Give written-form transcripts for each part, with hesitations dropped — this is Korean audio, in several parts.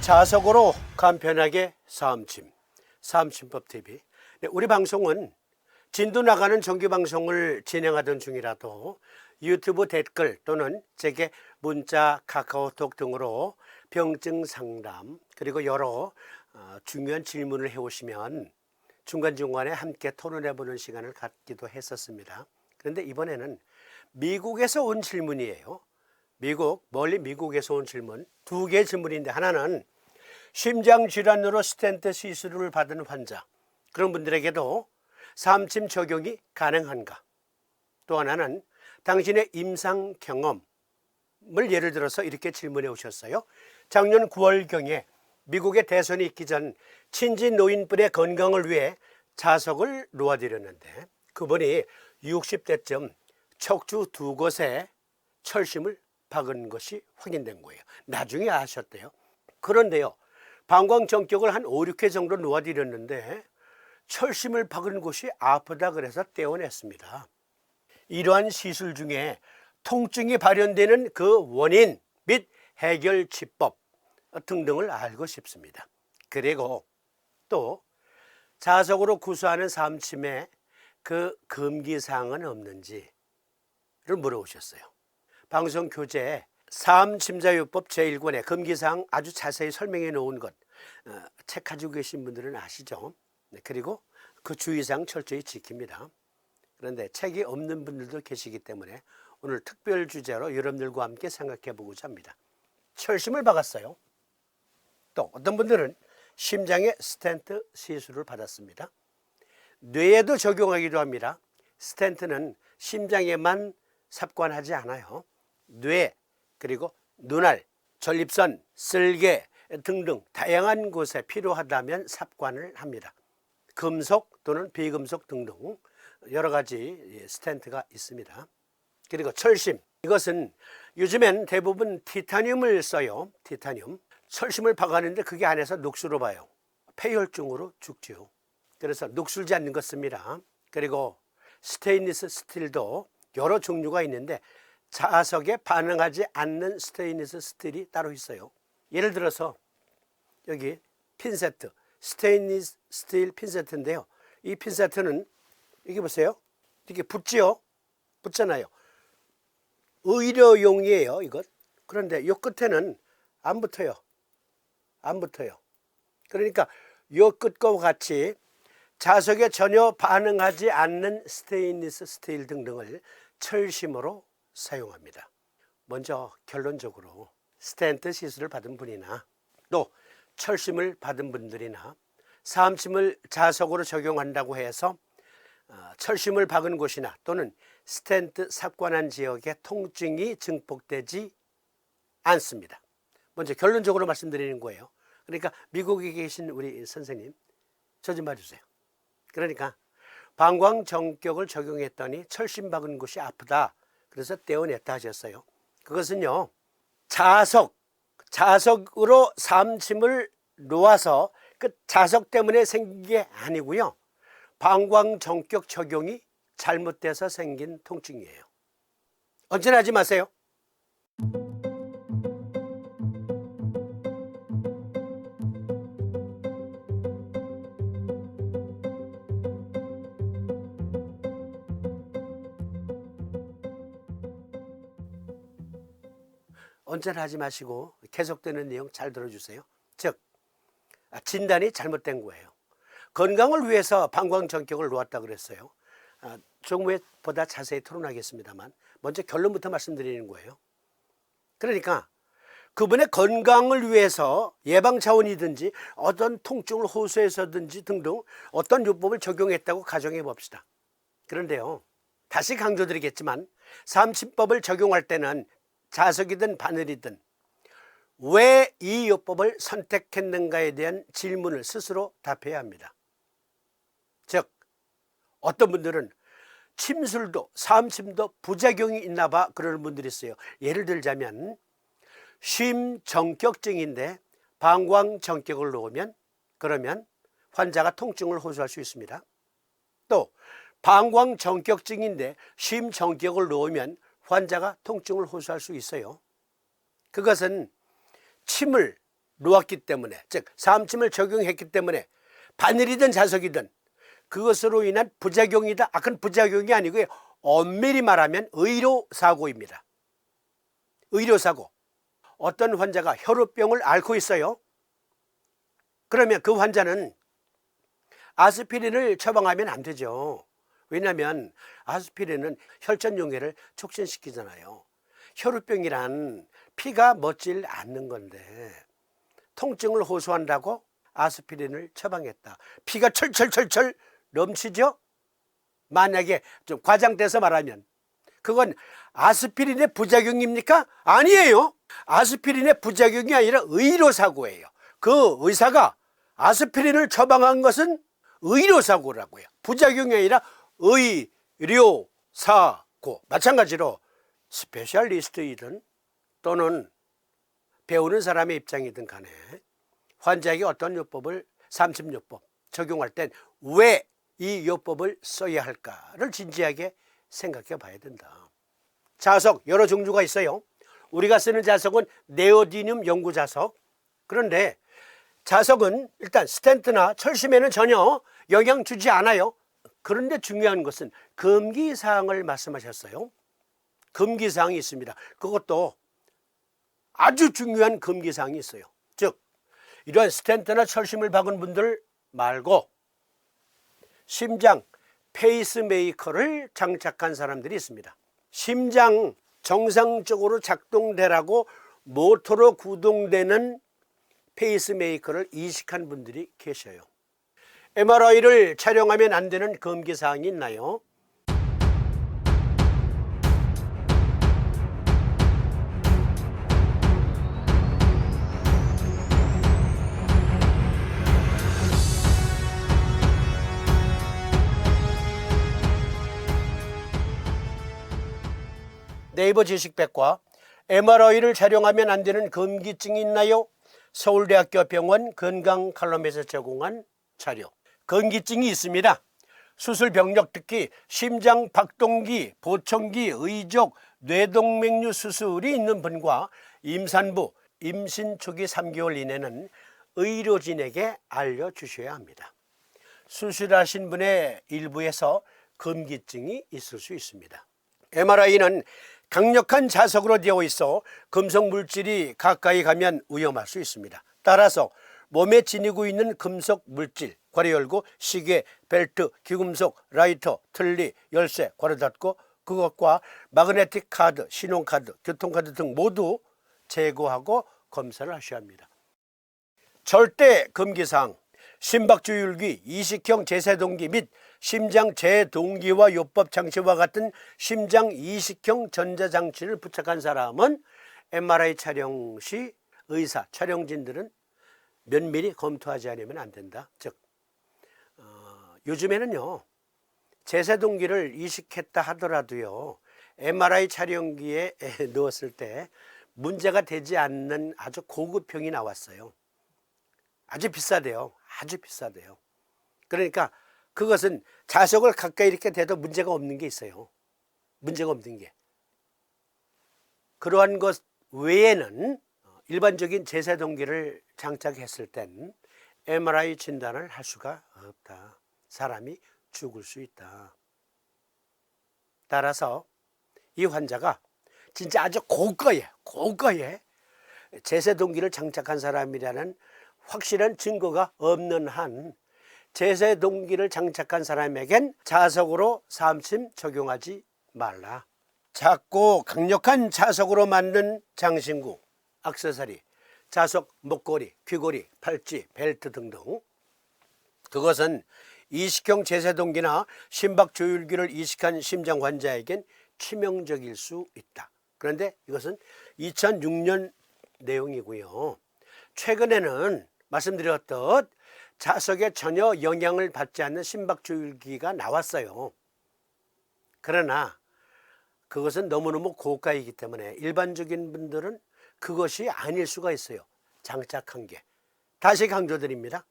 자석으로 간편하게 사암침, 사암침법TV. 우리 방송은 진도 나가는 정규방송을 진행하던 중이라도 유튜브 댓글 또는 제게 문자, 카카오톡 등으로 병증 상담 그리고 여러 중요한 질문을 해오시면 중간중간에 함께 토론해보는 시간을 갖기도 했었습니다. 그런데 이번에는 미국에서 온 질문이에요. 멀리 미국에서 온 질문, 두 개의 질문인데, 하나는 심장질환으로 스텐트 시술을 받은 환자, 그런 분들에게도 사암침 적용이 가능한가? 또 하나는 당신의 임상 경험을 예를 들어서 이렇게 질문해 오셨어요. 작년 9월경에 미국의 대선이 있기 전 친지 노인분의 건강을 위해 자석을 놓아드렸는데 그분이 60대쯤 척추 두 곳에 철심을 박은 것이 확인된 거예요. 나중에 아셨대요. 그런데요, 방광정격을 한 5, 6회 정도 놓아드렸는데 철심을 박은 곳이 아프다 그래서 떼어냈습니다. 이러한 시술 중에 통증이 발현되는 그 원인 및 해결치법 등등을 알고 싶습니다. 그리고 또 자석으로 구수하는 사암침에 그 금기사항은 없는지를 물어보셨어요. 방송 교재에 사암침자요법 제1권에 금기사항 아주 자세히 설명해 놓은 것, 책 가지고 계신 분들은 아시죠? 그리고 그 주의사항 철저히 지킵니다. 그런데 책이 없는 분들도 계시기 때문에 오늘 특별 주제로 여러분들과 함께 생각해 보고자 합니다. 철심을 박았어요. 또 어떤 분들은 심장에 스텐트 시술을 받았습니다. 뇌에도 적용하기도 합니다. 스텐트는 심장에만 삽관하지 않아요. 뇌, 그리고 눈알, 전립선, 쓸개 등등 다양한 곳에 필요하다면 삽관을 합니다. 금속 또는 비금속 등등 여러 가지 스텐트가 있습니다. 그리고 철심, 이것은 요즘엔 대부분 티타늄을 써요. 티타늄. 철심을 박았는데 그게 안에서 녹슬어 봐요. 폐혈증으로 죽죠. 그래서 녹슬지 않는 것 씁니다. 그리고 스테인리스 스틸도 여러 종류가 있는데 자석에 반응하지 않는 스테인리스 스틸이 따로 있어요. 예를 들어서 여기 핀세트, 스테인리스 스틸 핀세트인데요. 이 핀세트는 이게 보세요. 이렇게 붙지요? 붙잖아요. 의료용이에요, 이것. 그런데 이 끝에는 안 붙어요. 안 붙어요. 그러니까 이 끝과 같이 자석에 전혀 반응하지 않는 스테인리스 스틸 등등을 철심으로 사용합니다. 먼저 결론적으로 스텐트 시술을 받은 분이나 또 철심을 받은 분들이나 사암침을 자석으로 적용한다고 해서 철심을 박은 곳이나 또는 스텐트 삽관한 지역에 통증이 증폭되지 않습니다. 먼저 결론적으로 말씀드리는 거예요. 그러니까 미국에 계신 우리 선생님, 저 좀 봐주세요. 그러니까 방광정격을 적용했더니 철심 박은 곳이 아프다. 그래서 떼어냈다 하셨어요. 그것은요, 자석으로 사암침을 놓아서 그 자석 때문에 생긴 게 아니고요. 방광정격 적용이 잘못돼서 생긴 통증이에요. 언제나 하지 마세요. 언제나 하지 마시고 계속되는 내용 잘 들어주세요. 즉, 진단이 잘못된 거예요. 건강을 위해서 방광정격을 놓았다 그랬어요. 조금 후에 보다 자세히 토론하겠습니다만 먼저 결론부터 말씀드리는 거예요. 그러니까 그분의 건강을 위해서 예방 차원이든지 어떤 통증을 호소해서든지 등등 어떤 요법을 적용했다고 가정해 봅시다. 그런데요, 다시 강조드리겠지만 사암침법을 적용할 때는 자석이든 바늘이든 왜 이 요법을 선택했는가에 대한 질문을 스스로 답해야 합니다. 즉, 어떤 분들은 침술도 사암침도 부작용이 있나 봐 그러는 분들이 있어요. 예를 들자면 심정격증인데 방광정격을 놓으면 그러면 환자가 통증을 호소할 수 있습니다. 또 방광정격증인데 심정격을 놓으면 환자가 통증을 호소할 수 있어요. 그것은 침을 놓았기 때문에, 즉 사암침을 적용했기 때문에 바늘이든 자석이든 그것으로 인한 부작용이다. 그건 부작용이 아니고요. 엄밀히 말하면 의료사고입니다. 의료사고. 어떤 환자가 혈우병을 앓고 있어요. 그러면 그 환자는 아스피린을 처방하면 안 되죠. 왜냐하면 아스피린은 혈전용해를 촉진시키잖아요. 혈우병이란 피가 멎질 않는 건데 통증을 호소한다고 아스피린을 처방했다. 피가 철철철철 넘치죠? 만약에 좀 과장돼서 말하면 그건 아스피린의 부작용입니까? 아니에요. 아스피린의 부작용이 아니라 의료사고예요. 그 의사가 아스피린을 처방한 것은 의료사고라고요. 부작용이 아니라 의료사고. 마찬가지로 스페셜리스트이든 또는 배우는 사람의 입장이든 간에 환자에게 어떤 요법을 삼침요법 적용할 땐 왜 이 요법을 써야 할까를 진지하게 생각해 봐야 된다. 자석 여러 종류가 있어요. 우리가 쓰는 자석은 네오디듐 연구 자석. 그런데 자석은 일단 스텐트나 철심에는 전혀 영향 주지 않아요. 그런데 중요한 것은 금기사항을 말씀하셨어요. 금기사항이 있습니다. 그것도 아주 중요한 금기사항이 있어요. 즉 이러한 스텐트나 철심을 박은 분들 말고 심장 페이스메이커를 장착한 사람들이 있습니다. 심장 정상적으로 작동되라고 모터로 구동되는 페이스메이커를 이식한 분들이 계셔요. MRI를 촬영하면 안 되는 금기사항이 있나요? 네이버 지식백과 MRI를 촬영하면 안 되는 금기증이 있나요? 서울대학교 병원 건강 칼럼에서 제공한 자료. 금기증이 있습니다. 수술 병력, 특히 심장 박동기, 보청기, 의족, 뇌동맥류 수술이 있는 분과 임산부, 임신 초기 3개월 이내는 의료진에게 알려주셔야 합니다. 수술하신 분의 일부에서 금기증이 있을 수 있습니다. MRI는 강력한 자석으로 되어 있어 금속 물질이 가까이 가면 위험할 수 있습니다. 따라서 몸에 지니고 있는 금속 물질, 괄호 열고 시계, 벨트, 귀금속, 라이터, 틀니, 열쇠, 괄호 닫고 그것과 마그네틱 카드, 신용카드, 교통카드 등 모두 제거하고 검사를 하셔야 합니다. 절대 금기사항, 심박조율기, 이식형 제세동기 및 심장 제동기와 요법 장치와 같은 심장 이식형 전자장치를 부착한 사람은 MRI 촬영 시 의사, 촬영진들은 면밀히 검토하지 않으면 안 된다. 즉 요즘에는요 제세동기를 이식했다 하더라도요 MRI 촬영기에 넣었을 때 문제가 되지 않는 아주 고급형이 나왔어요. 아주 비싸대요. 아주 비싸대요. 그러니까 그것은 자석을 가까이 이렇게 대도 문제가 없는 게 있어요. 문제가 없는 게. 그러한 것 외에는 일반적인 제세동기를 장착했을 땐 MRI 진단을 할 수가 없다. 사람이 죽을 수 있다. 따라서 이 환자가 진짜 아주 고가의 제세동기를 장착한 사람이라는 확실한 증거가 없는 한 제세동기를 장착한 사람에겐 자석으로 사암침 적용하지 말라. 작고 강력한 자석으로 만든 장신구, 액세서리, 자석 목걸이, 귀걸이, 팔찌, 벨트 등등, 그것은 이식형 제세동기나 심박조율기를 이식한 심장 환자에겐 치명적일 수 있다. 그런데 이것은 2006년 내용이고요. 최근에는 말씀드렸듯 자석에 전혀 영향을 받지 않는 심박조율기가 나왔어요. 그러나 그것은 너무너무 고가이기 때문에 일반적인 분들은 그것이 아닐 수가 있어요. 장착한 게. 다시 강조드립니다.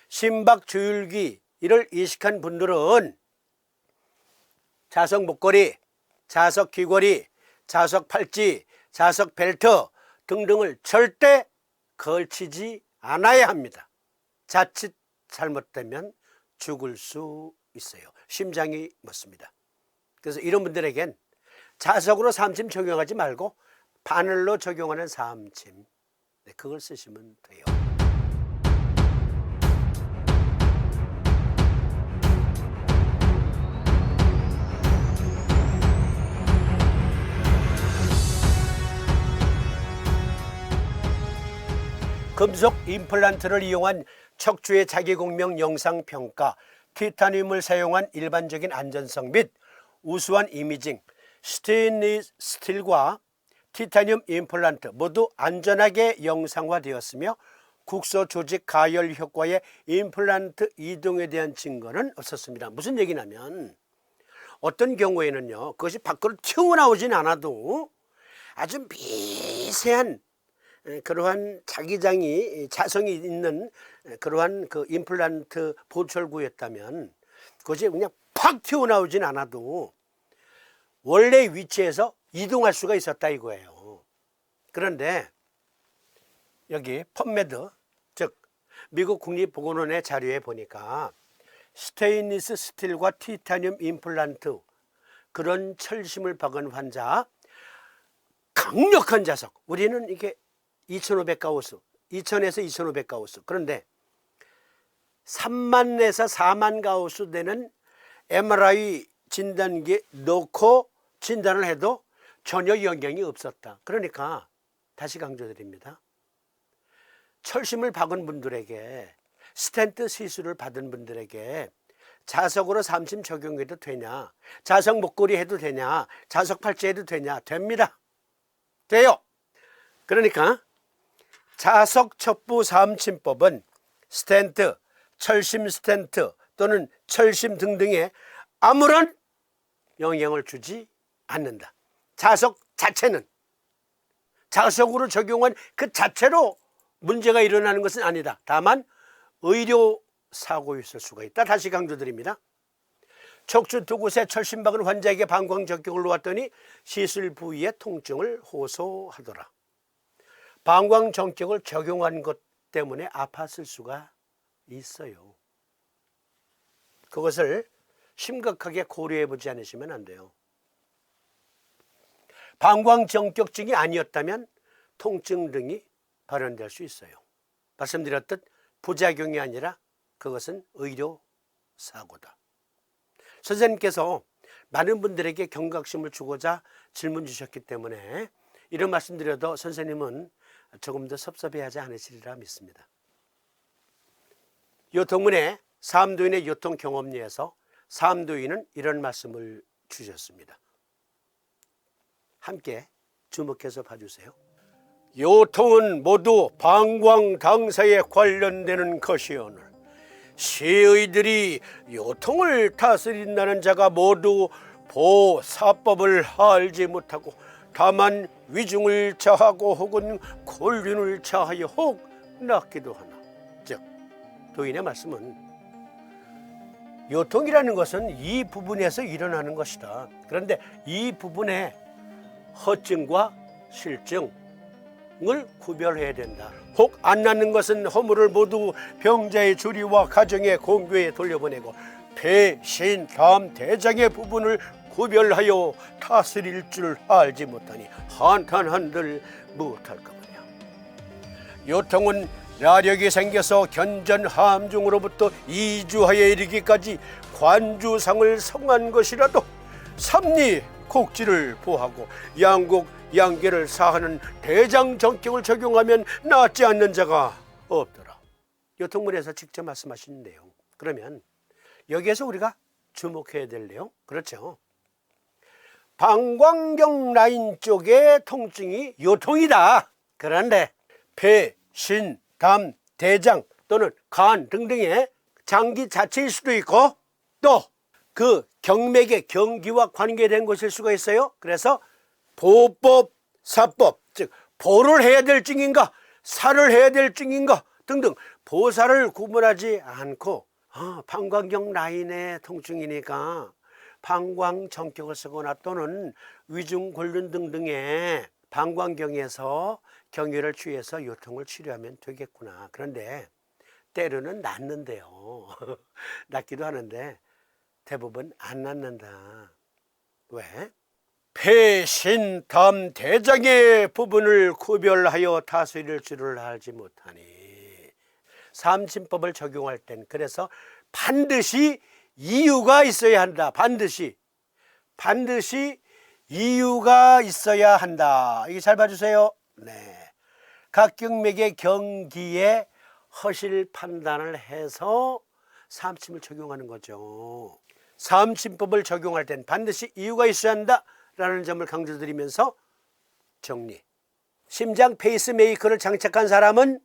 심박조율기를 이식한 분들은 자석 목걸이, 자석 귀걸이, 자석 팔찌, 자석 벨트 등등을 절대 걸치지 않아야 합니다. 자칫 잘못되면 죽을 수 있어요. 심장이 멎습니다. 그래서 이런 분들에겐 자석으로 삼침 적용하지 말고 바늘로 적용하는 삼침, 그걸 쓰시면 돼요. 금속 임플란트를 이용한 척추의 자기공명 영상평가, 티타늄을 사용한 일반적인 안전성 및 우수한 이미징, 스테인리스 스틸과 티타늄 임플란트 모두 안전하게 영상화되었으며 국소 조직 가열 효과의 임플란트 이동에 대한 증거는 없었습니다. 무슨 얘기냐면 어떤 경우에는요, 그것이 밖으로 튀어나오진 않아도 아주 미세한 그러한 자성이 있는 그러한 그 임플란트 보철구였다면 그것이 그냥 팍 튀어나오진 않아도 원래 위치에서 이동할 수가 있었다 이거예요. 그런데 여기 펀메드, 즉 미국 국립보건원의 자료에 보니까 스테인리스 스틸과 티타늄 임플란트, 그런 철심을 박은 환자, 강력한 자석, 우리는 이게 2500가우스, 2000에서 2500가우스, 그런데 3만에서 4만 가우스 되는 MRI 진단기에 넣고 진단을 해도 전혀 영향이 없었다. 그러니까 다시 강조드립니다. 철심을 박은 분들에게, 스텐트 시술을 받은 분들에게 자석으로 삼침 적용해도 되냐, 자석 목걸이 해도 되냐, 자석 팔찌 해도 되냐? 됩니다. 돼요. 그러니까 자석 척부 삼침법은 스텐트, 철심 스텐트 또는 철심 등등에 아무런 영향을 주지 않는다. 자석 자체는, 자석으로 적용한 그 자체로 문제가 일어나는 것은 아니다. 다만 의료 사고였을 수가 있다. 다시 강조드립니다. 척추 두 곳에 철심 박은 환자에게 방광 적격을 놓았더니 시술 부위의 통증을 호소하더라. 방광 정격을 적용한 것 때문에 아팠을 수가 있어요. 그것을 심각하게 고려해 보지 않으시면 안 돼요. 방광 정격증이 아니었다면 통증 등이 발현될 수 있어요. 말씀드렸듯 부작용이 아니라 그것은 의료 사고다. 선생님께서 많은 분들에게 경각심을 주고자 질문 주셨기 때문에 이런 말씀드려도 선생님은 조금 더 섭섭해하지 않으시리라 믿습니다. 요통문의 삼도인의 요통 경험리에서 삼도인은 이런 말씀을 주셨습니다. 함께 주목해서 봐주세요. 요통은 모두 방광 당사에 관련되는 것이오늘 시의들이 요통을 다스린다는 자가 모두 보사법을 알지 못하고 다만 위중을 자하고 혹은 곤륜을 자하여 혹 낳기도 하나. 즉 도인의 말씀은 요통이라는 것은 이 부분에서 일어나는 것이다. 그런데 이 부분에 허증과 실증을 구별해야 된다. 혹 안 낳는 것은 허물을 모두 병자의 주리와 가정의 공교에 돌려보내고 폐, 신, 담, 대장의 부분을 구별하여 다스릴 줄 알지 못하니 한탄한들 무엇할까 보냐. 요통은 야력이 생겨서 견전 함중으로부터 이주하여 이르기까지 관주상을 성한 것이라도 삼리 곡지를 보하고 양곡 양계를 사하는 대장 정격을 적용하면 낫지 않는 자가 없더라. 요통문에서 직접 말씀하신 내용. 그러면 여기에서 우리가 주목해야 될 내용, 그렇죠? 방광경 라인 쪽의 통증이 요통이다. 그런데 폐, 신, 담, 대장 또는 간 등등의 장기 자체일 수도 있고 또 그 경맥의 경기와 관계된 것일 수가 있어요. 그래서 보법, 사법, 즉 보를 해야 될 증인가 사를 해야 될 증인가 등등 보사를 구분하지 않고 방광경 라인의 통증이니까 방광 정격을 쓰거나 또는 위중 곤륜 등등의 방광경에서 경유를 취해서 요통을 치료하면 되겠구나. 그런데 때로는 낫는데요. 낫기도 하는데 대부분 안 낫는다. 왜? 폐신, 담, 대장의 부분을 구별하여 다스릴 줄을 알지 못하니. 삼진법을 적용할 땐 그래서 반드시 이유가 있어야 한다. 반드시 이유가 있어야 한다. 이게 잘 봐주세요. 네. 각경맥의 경기에 허실 판단을 해서 삼침을 적용하는 거죠. 삼침법을 적용할 땐 반드시 이유가 있어야 한다라는 점을 강조드리면서 정리. 심장 페이스메이커를 장착한 사람은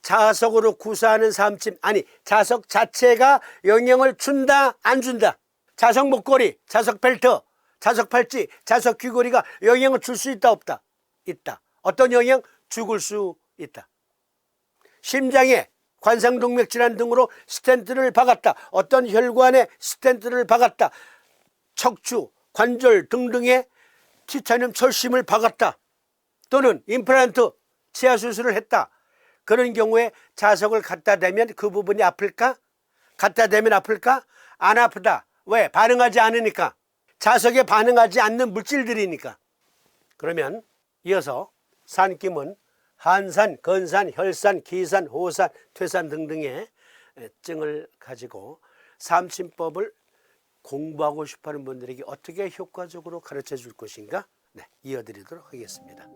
자석으로 구사하는 삼침, 아니 자석 자체가 영향을 준다 안 준다. 자석 목걸이, 자석 벨트, 자석 팔찌, 자석 귀걸이가 영향을 줄 수 있다 없다? 있다. 어떤 영향? 죽을 수 있다. 심장에 관상동맥 질환 등으로 스텐트를 박았다. 어떤 혈관에 스텐트를 박았다. 척추, 관절 등등에 티타늄 철심을 박았다. 또는 임플란트, 치아 수술을 했다. 그런 경우에 자석을 갖다 대면 그 부분이 아플까? 갖다 대면 아플까? 안 아프다. 왜? 반응하지 않으니까. 자석에 반응하지 않는 물질들이니까. 그러면 이어서 산김은 한산, 건산, 혈산, 기산, 호산, 퇴산 등등의 증을 가지고 삼침법을 공부하고 싶어하는 분들에게 어떻게 효과적으로 가르쳐 줄 것인가? 네, 이어드리도록 하겠습니다.